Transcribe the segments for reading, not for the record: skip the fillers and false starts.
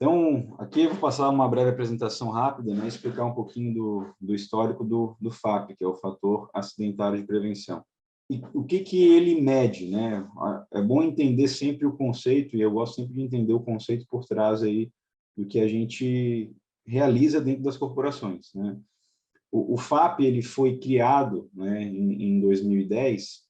Então, aqui eu vou passar uma breve apresentação rápida, né, explicar um pouquinho do histórico do FAP, que é o Fator Acidentário de Prevenção. E o que ele mede, né? É bom entender sempre o conceito, e eu gosto sempre de entender o conceito por trás aí do que a gente realiza dentro das corporações, né? O FAP ele foi criado, né, em 2010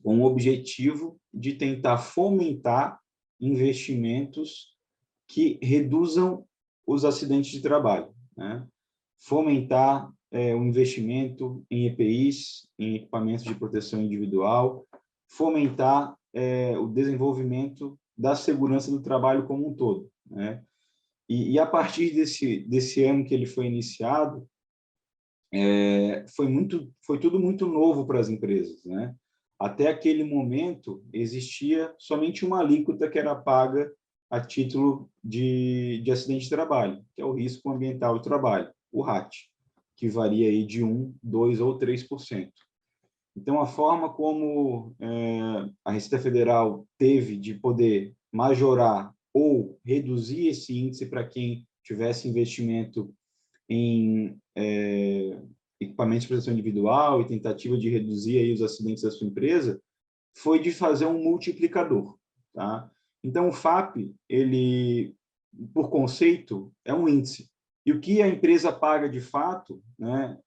com o objetivo de tentar fomentar investimentos que reduzam os acidentes de trabalho, né? Fomentar o investimento em EPIs, em equipamentos de proteção individual, fomentar o desenvolvimento da segurança do trabalho como um todo, né? E a partir desse ano que ele foi iniciado, foi tudo muito novo para as empresas, né? Até aquele momento existia somente uma alíquota que era paga a título de acidente de trabalho, que é o risco ambiental do trabalho, o RAT, que varia aí de 1, 2 ou 3%. Então, a forma como a Receita Federal teve de poder majorar ou reduzir esse índice para quem tivesse investimento em equipamentos de proteção individual e tentativa de reduzir aí os acidentes da sua empresa, foi de fazer um multiplicador, tá? Então, o FAP, ele, por conceito, é um índice. E o que a empresa paga de fato, né,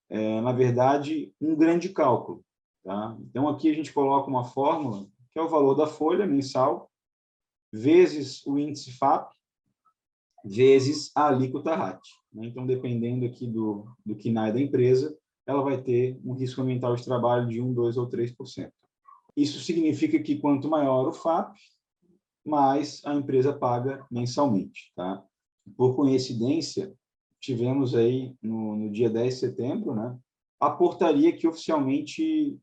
na verdade, um grande cálculo, tá? Então, aqui a gente coloca uma fórmula, que é o valor da folha mensal, vezes o índice FAP, vezes a alíquota RAT, né? Então, dependendo aqui do KNAI da empresa, ela vai ter um risco ambiental de trabalho de 1, 2 ou 3%. Isso significa que quanto maior o FAP, mais a empresa paga mensalmente, tá? Por coincidência, tivemos aí no dia 10 de setembro, né, a portaria que oficialmente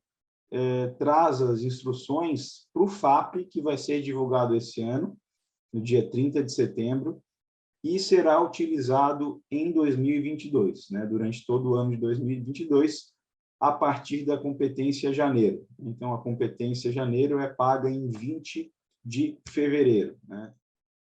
traz as instruções para o FAP, que vai ser divulgado esse ano, no dia 30 de setembro, e será utilizado em 2022, né, durante todo o ano de 2022, a partir da competência janeiro. Então, a competência janeiro é paga em 20 de fevereiro, né?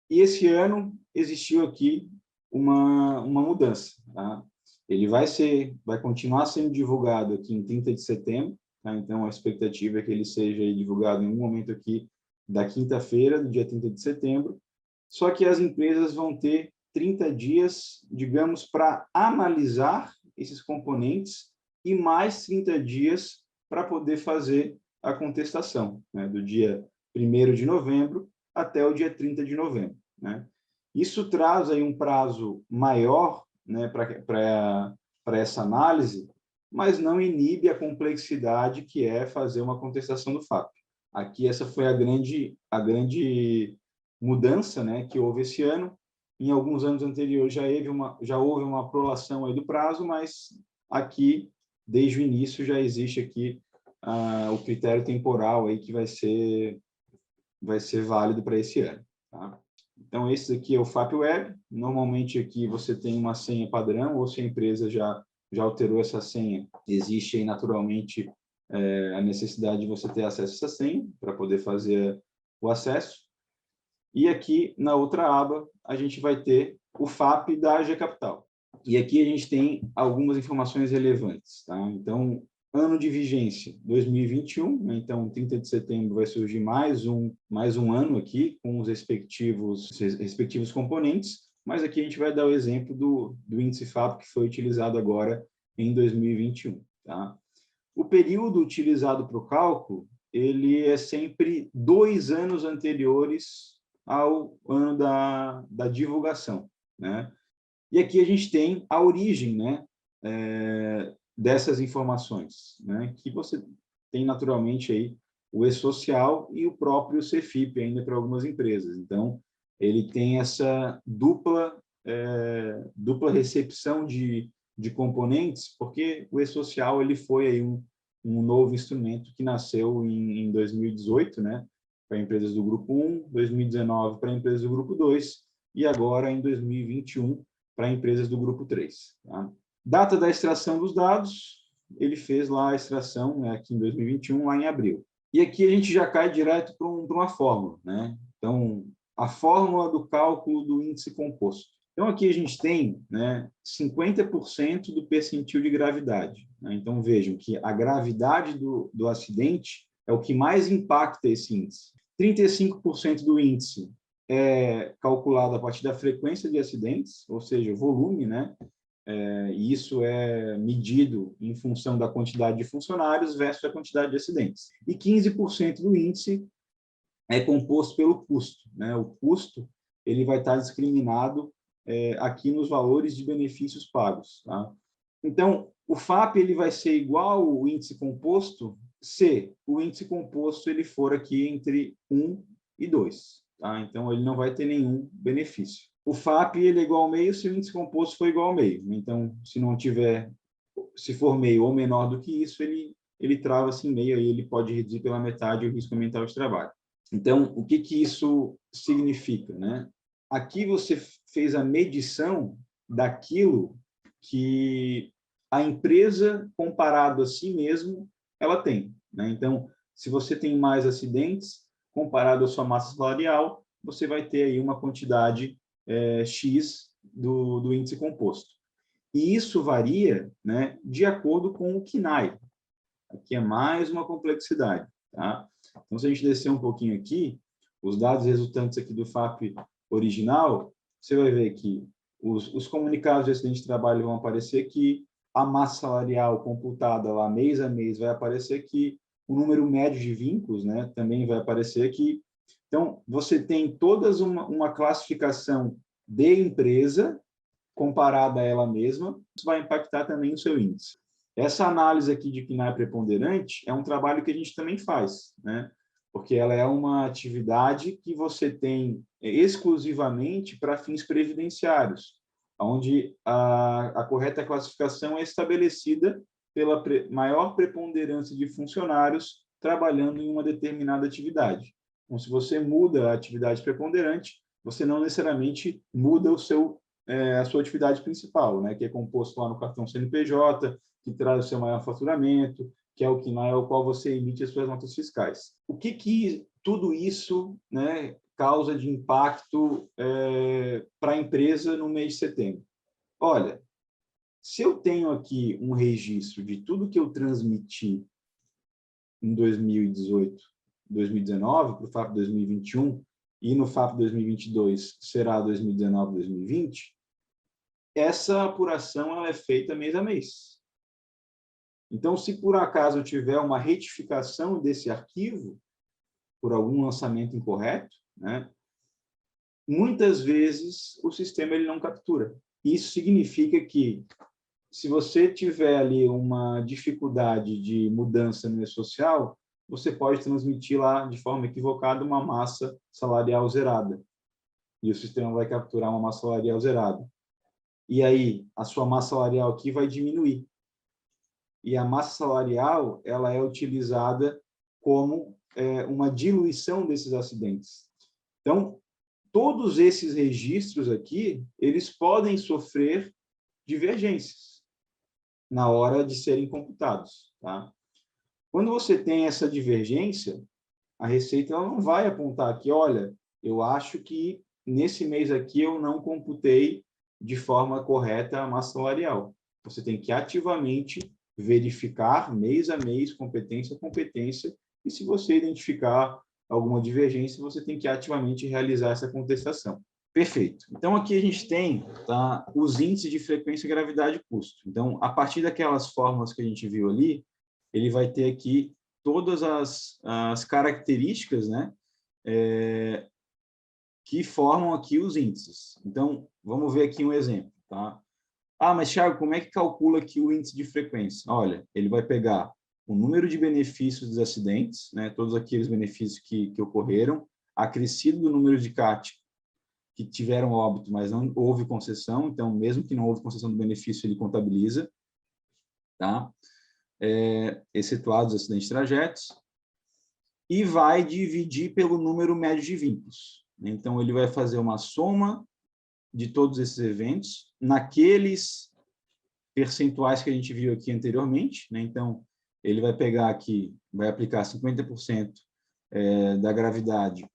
E esse ano existiu aqui uma mudança, tá? Ele vai continuar sendo divulgado aqui em 30 de setembro, tá? Então, a expectativa é que ele seja divulgado em um momento aqui da quinta-feira, no dia 30 de setembro, só que as empresas vão ter 30 dias, digamos, para analisar esses componentes e mais 30 dias para poder fazer a contestação, né, do dia 1º de novembro até o dia 30 de novembro. Né? Isso traz aí um prazo maior, né, para essa análise, mas não inibe a complexidade que é fazer uma contestação do FAP. Aqui essa foi a grande mudança, né, que houve esse ano. Em alguns anos anteriores já houve uma prolação aí do prazo, mas aqui, desde o início, já existe aqui o critério temporal aí que vai ser válido para esse ano. Tá? Então, esse aqui é o FAP Web. Normalmente aqui você tem uma senha padrão, ou se a empresa já alterou essa senha, existe aí naturalmente a necessidade de você ter acesso a essa senha para poder fazer o acesso. E aqui, na outra aba, a gente vai ter o FAP da AG Capital. E aqui a gente tem algumas informações relevantes. Tá? Então, ano de vigência, 2021, né? Então, 30 de setembro vai surgir mais um ano aqui, com os respectivos componentes, mas aqui a gente vai dar o exemplo do índice FAP que foi utilizado agora em 2021. Tá? O período utilizado para o cálculo, ele é sempre 2 anos anteriores ao ano da divulgação, né? E aqui a gente tem a origem, né, dessas informações, né, que você tem naturalmente aí o E-Social e o próprio CFIP ainda para algumas empresas. Então, ele tem essa dupla recepção de componentes, porque o E-Social ele foi aí um novo instrumento que nasceu em 2018, né, para empresas do grupo 1, 2019 para empresas do grupo 2 e agora em 2021 para empresas do grupo 3. Tá? Data da extração dos dados, ele fez lá a extração, né, aqui em 2021, lá em abril. E aqui a gente já cai direto para uma fórmula, né? Então, a fórmula do cálculo do índice composto. Então, aqui a gente tem, né, 50% do percentil de gravidade, né? Então, vejam que a gravidade do acidente é o que mais impacta esse índice. 35% do índice é calculado a partir da frequência de acidentes, ou seja, volume, né? E isso é medido em função da quantidade de funcionários versus a quantidade de acidentes. E 15% do índice é composto pelo custo, né? O custo ele vai estar discriminado aqui nos valores de benefícios pagos, tá? Então, o FAP ele vai ser igual ao índice composto se o índice composto ele for aqui entre 1 e 2. Tá? Então, ele não vai ter nenhum benefício. O FAP ele é igual ao meio se o índice composto for igual ao meio. Então, se for meio ou menor do que isso, ele trava-se em meio, aí ele pode reduzir pela metade o risco ambiental de trabalho. Então, o que isso significa, né? Aqui você fez a medição daquilo que a empresa, comparado a si mesmo, ela tem, né? Então, se você tem mais acidentes, comparado à sua massa salarial, você vai ter aí uma quantidade X do índice composto. E isso varia, né, de acordo com o CNAE. Aqui é mais uma complexidade, tá? Então, se a gente descer um pouquinho aqui, os dados resultantes aqui do FAP original, você vai ver que os comunicados de acidente de trabalho vão aparecer aqui, a massa salarial computada lá mês a mês vai aparecer aqui, o número médio de vínculos, né, também vai aparecer aqui. Então, você tem todas uma classificação de empresa comparada a ela mesma, isso vai impactar também o seu índice. Essa análise aqui de CNAE preponderante é um trabalho que a gente também faz, né? Porque ela é uma atividade que você tem exclusivamente para fins previdenciários, onde a correta classificação é estabelecida pela maior preponderância de funcionários trabalhando em uma determinada atividade. Então, se você muda a atividade preponderante, você não necessariamente muda a sua atividade principal, né, que é composto lá no cartão CNPJ, que traz o seu maior faturamento, que é o CNAE ao qual você emite as suas notas fiscais. O que tudo isso, né, causa de impacto para a empresa no mês de setembro? Olha, se eu tenho aqui um registro de tudo que eu transmiti em 2018, 2019, para o FAP 2021, e no FAP 2022 será 2019, 2020, essa apuração ela é feita mês a mês. Então, se por acaso eu tiver uma retificação desse arquivo, por algum lançamento incorreto, né, muitas vezes o sistema ele não captura. Isso significa que, se você tiver ali uma dificuldade de mudança no E-Social, você pode transmitir lá de forma equivocada uma massa salarial zerada. E o sistema vai capturar uma massa salarial zerada. E aí, a sua massa salarial aqui vai diminuir. E a massa salarial ela é utilizada como uma diluição desses acidentes. Então, todos esses registros aqui, eles podem sofrer divergências na hora de serem computados, tá? Quando você tem essa divergência, a Receita ela não vai apontar aqui, olha, eu acho que nesse mês aqui eu não computei de forma correta a massa salarial. Você tem que ativamente verificar mês a mês, competência a competência, e se você identificar alguma divergência, você tem que ativamente realizar essa contestação. Perfeito. Então, aqui a gente tem, tá, os índices de frequência, gravidade e custo. Então, a partir daquelas fórmulas que a gente viu ali, ele vai ter aqui todas as características, né, que formam aqui os índices. Então, vamos ver aqui um exemplo. Tá? Ah, mas, Thiago, como é que calcula aqui o índice de frequência? Olha, ele vai pegar o número de benefícios dos acidentes, né, todos aqueles benefícios que ocorreram, acrescido do número de CAT que tiveram óbito, mas não houve concessão, então, mesmo que não houve concessão do benefício, ele contabiliza, tá? Excetuados os acidentes de trajetos, e vai dividir pelo número médio de vínculos. Então, ele vai fazer uma soma de todos esses eventos naqueles percentuais que a gente viu aqui anteriormente, né? Então, ele vai pegar aqui, vai aplicar 50% da gravidade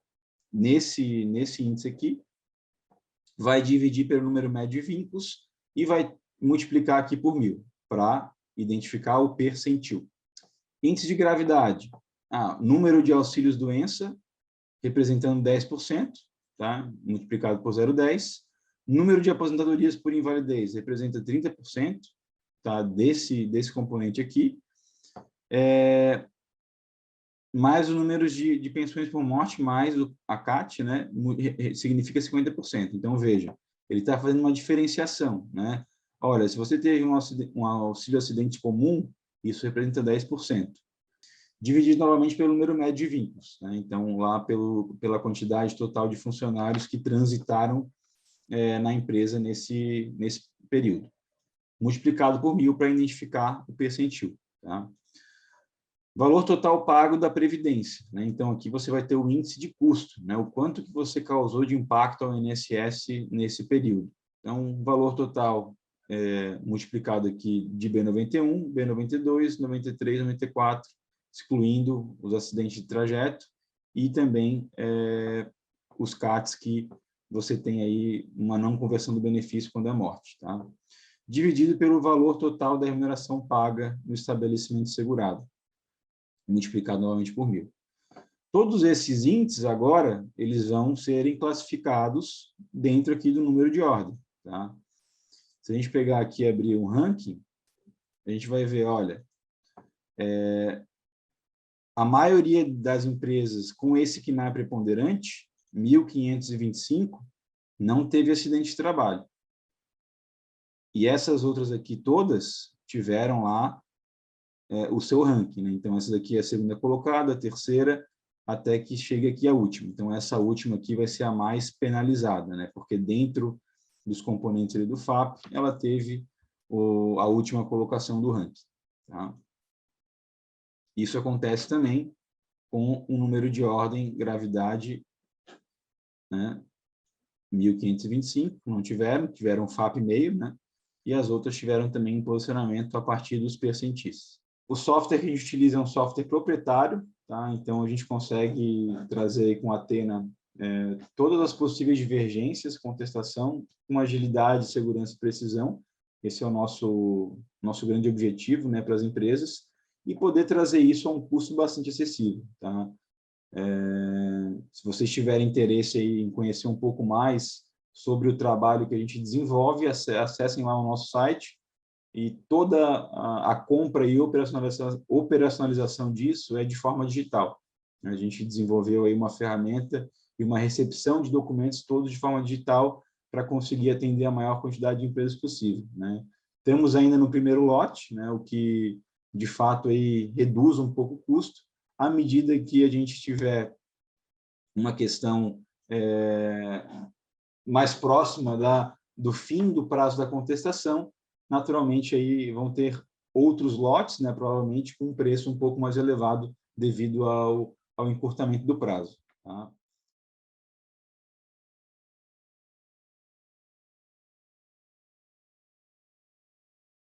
nesse índice aqui, vai dividir pelo número médio de vínculos e vai multiplicar aqui por 1.000, para identificar o percentil. Índice de gravidade, número de auxílios-doença, representando 10%, tá? Multiplicado por 0,10. Número de aposentadorias por invalidez, representa 30%, tá? Desse componente aqui. Mais o número de pensões por morte, mais a CAT, né? Significa 50%. Então, veja, ele está fazendo uma diferenciação, né? Olha, se você teve um auxílio-acidente comum, isso representa 10%. Dividido novamente pelo número médio de vínculos, né? Então, lá pela quantidade total de funcionários que transitaram na empresa nesse período. Multiplicado por 1.000 para identificar o percentil, tá? Valor total pago da Previdência, né? Então, aqui você vai ter o índice de custo, né? O quanto que você causou de impacto ao INSS nesse período. Então, valor total multiplicado aqui de B91, B92, 93, 94, excluindo os acidentes de trajeto e também os CATs que você tem aí uma não conversão do benefício quando é morte, tá? Dividido pelo valor total da remuneração paga no estabelecimento segurado, multiplicado novamente por 1.000. Todos esses índices agora, eles vão serem classificados dentro aqui do número de ordem, tá? Se a gente pegar aqui e abrir um ranking, a gente vai ver, olha, a maioria das empresas com esse KNAI preponderante, 1.525, não teve acidente de trabalho. E essas outras aqui todas tiveram lá o seu ranking, né? Então, essa daqui é a segunda colocada, a terceira, até que chegue aqui a última. Então, essa última aqui vai ser a mais penalizada, né? Porque dentro dos componentes ali do FAP, ela teve a última colocação do ranking, tá? Isso acontece também com o número de ordem gravidade, né? 1.525, não tiveram FAP meio, né? E as outras tiveram também um posicionamento a partir dos percentis. O software que a gente utiliza é um software proprietário, tá? Então a gente consegue trazer com a Athena todas as possíveis divergências, contestação, com agilidade, segurança e precisão. Esse é o nosso grande objetivo, né, para as empresas, e poder trazer isso a um custo bastante acessível, tá? Se vocês tiverem interesse aí em conhecer um pouco mais sobre o trabalho que a gente desenvolve, acessem lá o nosso site, e toda a compra e operacionalização disso é de forma digital. A gente desenvolveu aí uma ferramenta e uma recepção de documentos todos de forma digital para conseguir atender a maior quantidade de empresas possível, né? Temos ainda no primeiro lote, né, o que de fato aí reduz um pouco o custo. À medida que a gente tiver uma questão mais próxima do fim do prazo da contestação, naturalmente aí vão ter outros lotes, né, provavelmente com um preço um pouco mais elevado devido ao encurtamento do prazo, tá?